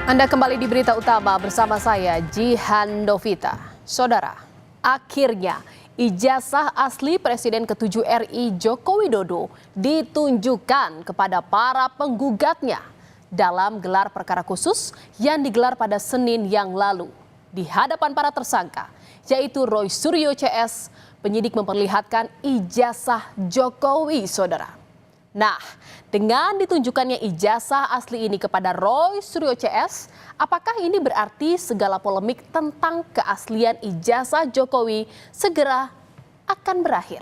Anda kembali di berita utama bersama saya Jihan Novita. Saudara, akhirnya ijazah asli Presiden ke-7 RI Joko Widodo ditunjukkan kepada para penggugatnya dalam gelar perkara khusus yang digelar pada Senin yang lalu. Di hadapan para tersangka, yaitu Roy Suryo CS, penyidik memperlihatkan ijazah Jokowi, saudara. Nah, dengan ditunjukkannya ijazah asli ini kepada Roy Suryo CS, apakah ini berarti segala polemik tentang keaslian ijazah Jokowi segera akan berakhir?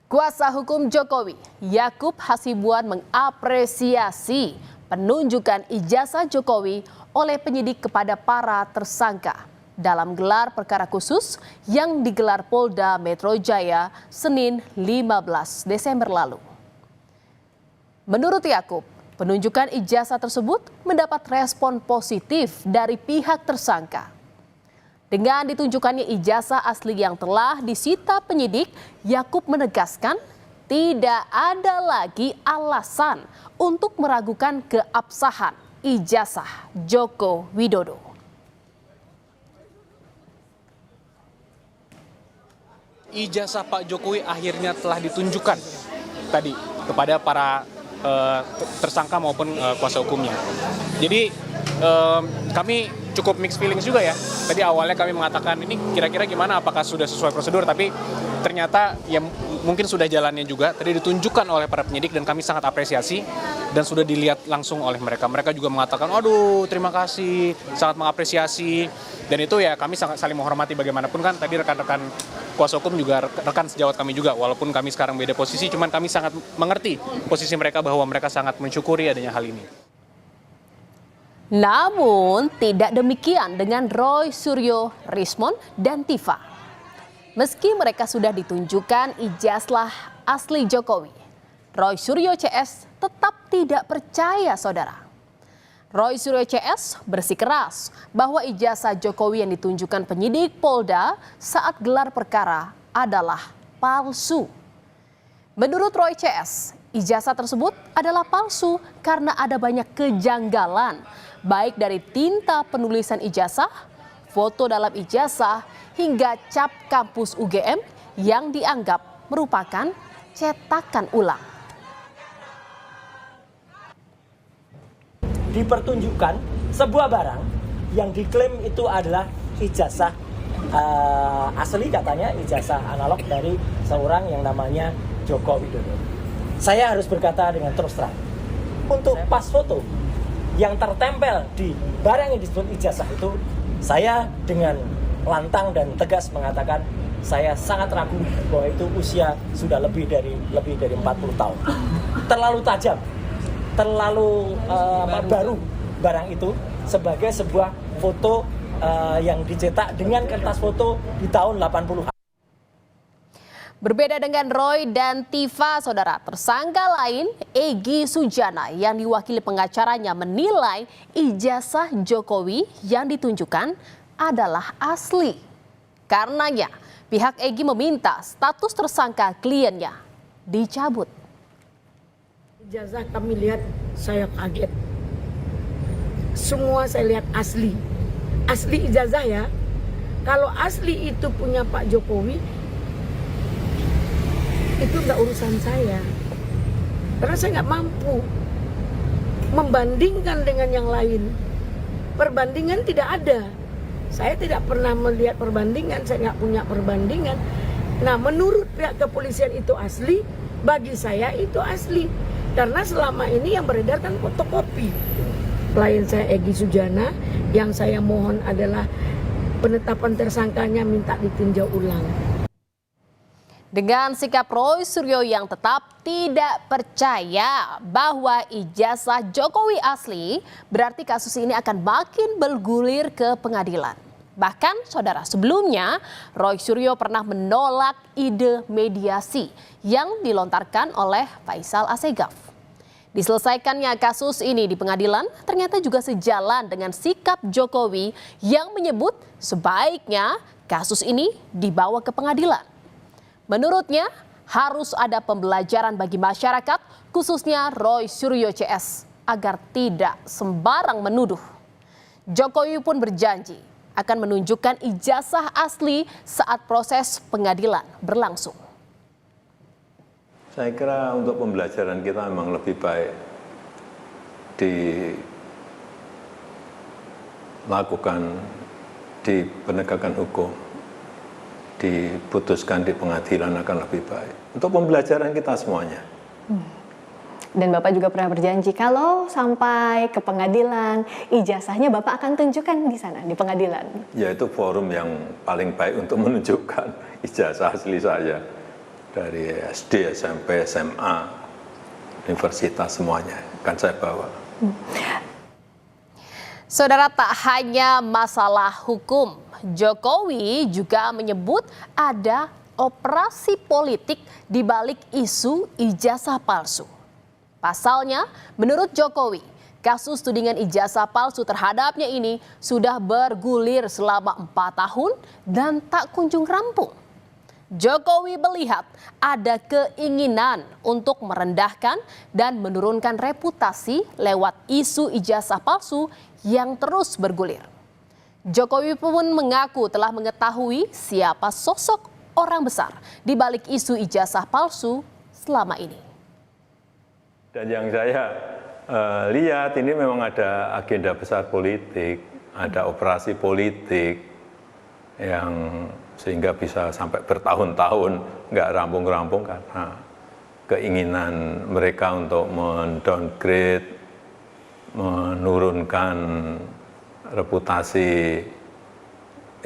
Kuasa hukum Jokowi, Yakub Hasibuan, mengapresiasi penunjukan ijazah Jokowi oleh penyidik kepada para tersangka dalam gelar perkara khusus yang digelar Polda Metro Jaya Senin 15 Desember lalu. Menurut Yakub, penunjukan ijazah tersebut mendapat respon positif dari pihak tersangka. Dengan ditunjukkannya ijazah asli yang telah disita penyidik, Yakub menegaskan tidak ada lagi alasan untuk meragukan keabsahan ijazah Joko Widodo. Ijazah Pak Jokowi akhirnya telah ditunjukkan tadi kepada para tersangka maupun kuasa hukumnya. Jadi kami cukup mixed feelings juga ya. Tadi awalnya kami mengatakan ini kira-kira gimana, apakah sudah sesuai prosedur, tapi ternyata ya mungkin sudah jalannya juga. Tadi ditunjukkan oleh para penyidik dan kami sangat apresiasi dan sudah dilihat langsung oleh mereka. Mereka juga mengatakan, aduh terima kasih, sangat mengapresiasi. Dan itu ya kami sangat saling menghormati bagaimanapun kan tadi rekan-rekan kuasa hukum juga rekan sejawat kami juga. Walaupun kami sekarang beda posisi, cuman kami sangat mengerti posisi mereka bahwa mereka sangat mensyukuri adanya hal ini. Namun tidak demikian dengan Roy Suryo, Rismon, dan Tifa. Meski mereka sudah ditunjukkan ijazah asli Jokowi, Roy Suryo CS tetap tidak percaya, saudara. Roy Suryo CS bersikeras bahwa ijazah Jokowi yang ditunjukkan penyidik Polda saat gelar perkara adalah palsu. Menurut Roy CS, ijazah tersebut adalah palsu karena ada banyak kejanggalan, baik dari tinta penulisan ijazah, foto dalam ijazah, hingga cap kampus UGM yang dianggap merupakan cetakan ulang. Dipertunjukkan sebuah barang yang diklaim itu adalah ijazah asli, katanya ijazah analog dari seorang yang namanya Joko Widodo. Saya harus berkata dengan terus terang, untuk pas foto yang tertempel di barang yang disebut ijazah itu, saya dengan lantang dan tegas mengatakan saya sangat ragu bahwa itu usia sudah lebih dari 40 tahun. Terlalu tajam, terlalu baru barang itu sebagai sebuah foto yang dicetak dengan kertas foto di tahun 80-an. Berbeda dengan Roy dan Tifa, saudara, tersangka lain Egy Sujana yang diwakili pengacaranya menilai ijazah Jokowi yang ditunjukkan adalah asli. Karenanya pihak Egy meminta status tersangka kliennya dicabut. Ijazah kami lihat, saya kaget. Semua saya lihat asli. Asli ijazah ya. Kalau asli itu punya Pak Jokowi, itu nggak urusan saya. Karena saya nggak mampu membandingkan dengan yang lain. Perbandingan tidak ada. Saya tidak pernah melihat perbandingan, saya nggak punya perbandingan. Nah, menurut pihak kepolisian itu asli, bagi saya itu asli. Karena selama ini yang beredar kan fotokopi. Klien saya Egy Sujana, yang saya mohon adalah penetapan tersangkanya minta ditinjau ulang. Dengan sikap Roy Suryo yang tetap tidak percaya bahwa ijazah Jokowi asli, berarti kasus ini akan makin bergulir ke pengadilan. Bahkan saudara, sebelumnya Roy Suryo pernah menolak ide mediasi yang dilontarkan oleh Faisal Assegaf. Diselesaikannya kasus ini di pengadilan ternyata juga sejalan dengan sikap Jokowi yang menyebut sebaiknya kasus ini dibawa ke pengadilan. Menurutnya harus ada pembelajaran bagi masyarakat, khususnya Roy Suryo CS. agar tidak sembarang menuduh. Jokowi pun berjanji akan menunjukkan ijazah asli saat proses pengadilan berlangsung. Saya kira untuk pembelajaran kita memang lebih baik dilakukan di penegakan hukum, diputuskan di pengadilan akan lebih baik. Untuk pembelajaran kita semuanya. Dan Bapak juga pernah berjanji kalau sampai ke pengadilan, ijazahnya Bapak akan tunjukkan di sana, di pengadilan. Yaitu forum yang paling baik untuk menunjukkan ijazah asli saya. Dari SD, SMP, SMA, universitas semuanya akan saya bawa. Saudara, tak hanya masalah hukum, Jokowi juga menyebut ada operasi politik di balik isu ijazah palsu. Pasalnya, menurut Jokowi, kasus tudingan ijazah palsu terhadapnya ini sudah bergulir selama 4 tahun dan tak kunjung rampung. Jokowi melihat ada keinginan untuk merendahkan dan menurunkan reputasi lewat isu ijazah palsu yang terus bergulir. Jokowi pun mengaku telah mengetahui siapa sosok orang besar di balik isu ijazah palsu selama ini. Dan yang saya lihat ini memang ada agenda besar politik, ada operasi politik yang sehingga bisa sampai bertahun-tahun nggak rampung-rampung karena keinginan mereka untuk mendowngrade, menurunkan reputasi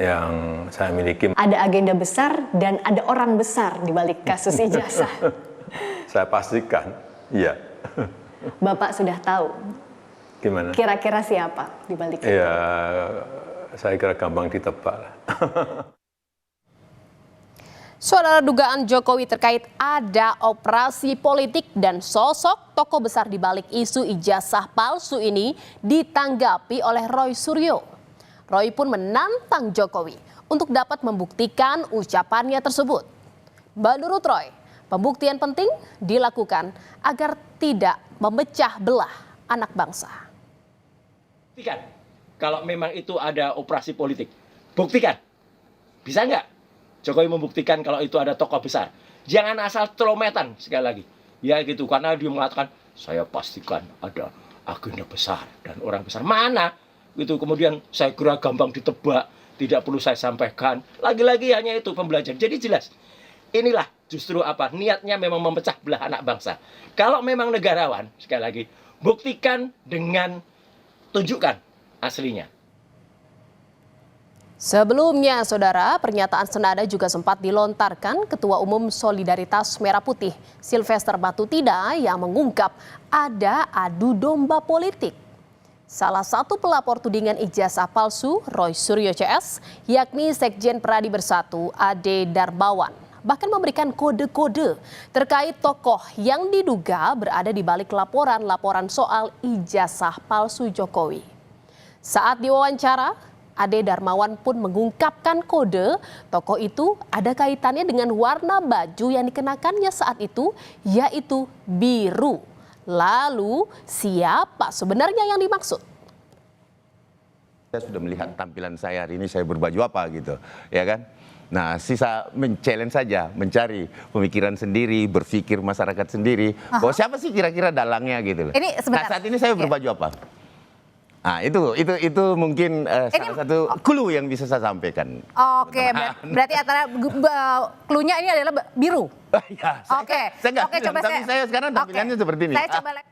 yang saya miliki. Ada agenda besar dan ada orang besar di balik kasus ijazah. Saya pastikan, iya. Bapak sudah tahu Gimana? kira-kira siapa di balik itu? Ya, saya kira gampang ditebak lah. Saudara, dugaan Jokowi terkait ada operasi politik dan sosok tokoh besar di balik isu ijazah palsu ini ditanggapi oleh Roy Suryo. Roy pun menantang Jokowi untuk dapat membuktikan ucapannya tersebut. Menurut Roy, pembuktian penting dilakukan agar tidak memecah belah anak bangsa. Buktikan kalau memang itu ada operasi politik. Buktikan. Bisa nggak Jokowi membuktikan kalau itu ada tokoh besar? Jangan asal telometan sekali lagi. Ya gitu, karena dia mengatakan, saya pastikan ada agenda besar dan orang besar. Mana? Gitu, kemudian saya kira gampang ditebak, tidak perlu saya sampaikan. Lagi-lagi hanya itu pembelajaran. Jadi jelas, inilah justru apa? Niatnya memang memecah belah anak bangsa. Kalau memang negarawan, sekali lagi, buktikan dengan tunjukkan aslinya. Sebelumnya, saudara, pernyataan senada juga sempat dilontarkan Ketua Umum Solidaritas Merah Putih, Sylvester Batutida, yang mengungkap ada adu domba politik. Salah satu pelapor tudingan ijazah palsu, Roy Suryo CS, yakni Sekjen Pradi Bersatu, Ade Darmawan, bahkan memberikan kode-kode terkait tokoh yang diduga berada di balik laporan-laporan soal ijazah palsu Jokowi. Saat diwawancara, Ade Darmawan pun mengungkapkan kode tokoh itu ada kaitannya dengan warna baju yang dikenakannya saat itu, yaitu biru. Lalu siapa sebenarnya yang dimaksud? Saya sudah melihat tampilan saya hari ini, saya berbaju apa gitu, ya kan? Nah, sisa men-challenge saja, mencari pemikiran sendiri, berpikir masyarakat sendiri. Bahwa siapa sih kira-kira dalangnya gitu loh. Ini sebentar. Nah, saat ini saya berbaju apa? Nah, itu mungkin salah satu clue yang bisa saya sampaikan. Oke, berarti antara clue-nya ini adalah biru. Ya, Oke, coba tapi saya sekarang tampilannya seperti ini. Saya coba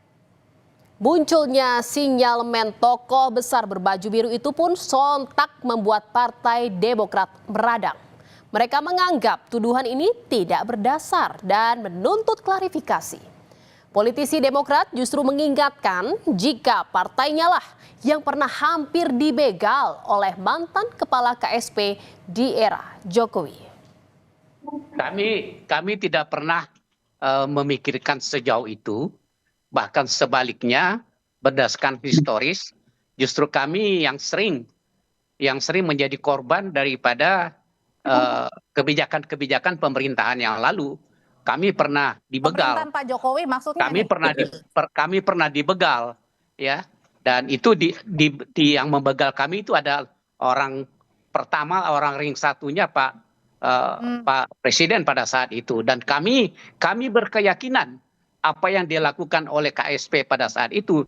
Munculnya sinyalemen tokoh besar berbaju biru itu pun sontak membuat Partai Demokrat meradang. Mereka menganggap tuduhan ini tidak berdasar dan menuntut klarifikasi. Politisi Demokrat justru mengingatkan jika partainya lah yang pernah hampir dibegal oleh mantan kepala KSP di era Jokowi. Kami tidak pernah memikirkan sejauh itu, bahkan sebaliknya berdasarkan historis, justru kami yang sering menjadi korban daripada kebijakan-kebijakan pemerintahan yang lalu. Kami pernah dibegal. pemerintahan Pak Jokowi maksudnya Kami pernah dibegal ya. Dan itu yang membegal kami itu ada orang pertama, orang ring satunya Pak Presiden pada saat itu. Dan kami berkeyakinan apa yang dilakukan oleh KSP pada saat itu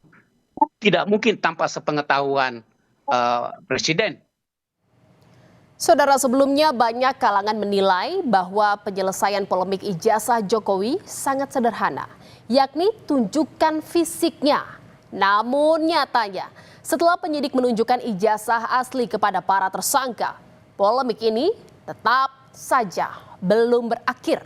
tidak mungkin tanpa sepengetahuan Presiden. Saudara, sebelumnya banyak kalangan menilai bahwa penyelesaian polemik ijazah Jokowi sangat sederhana, yakni tunjukkan fisiknya. Namun nyatanya, setelah penyidik menunjukkan ijazah asli kepada para tersangka, polemik ini tetap saja belum berakhir.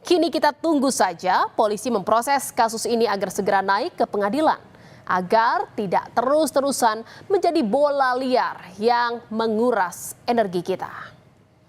Kini kita tunggu saja polisi memproses kasus ini agar segera naik ke pengadilan, agar tidak terus-terusan menjadi bola liar yang menguras energi kita.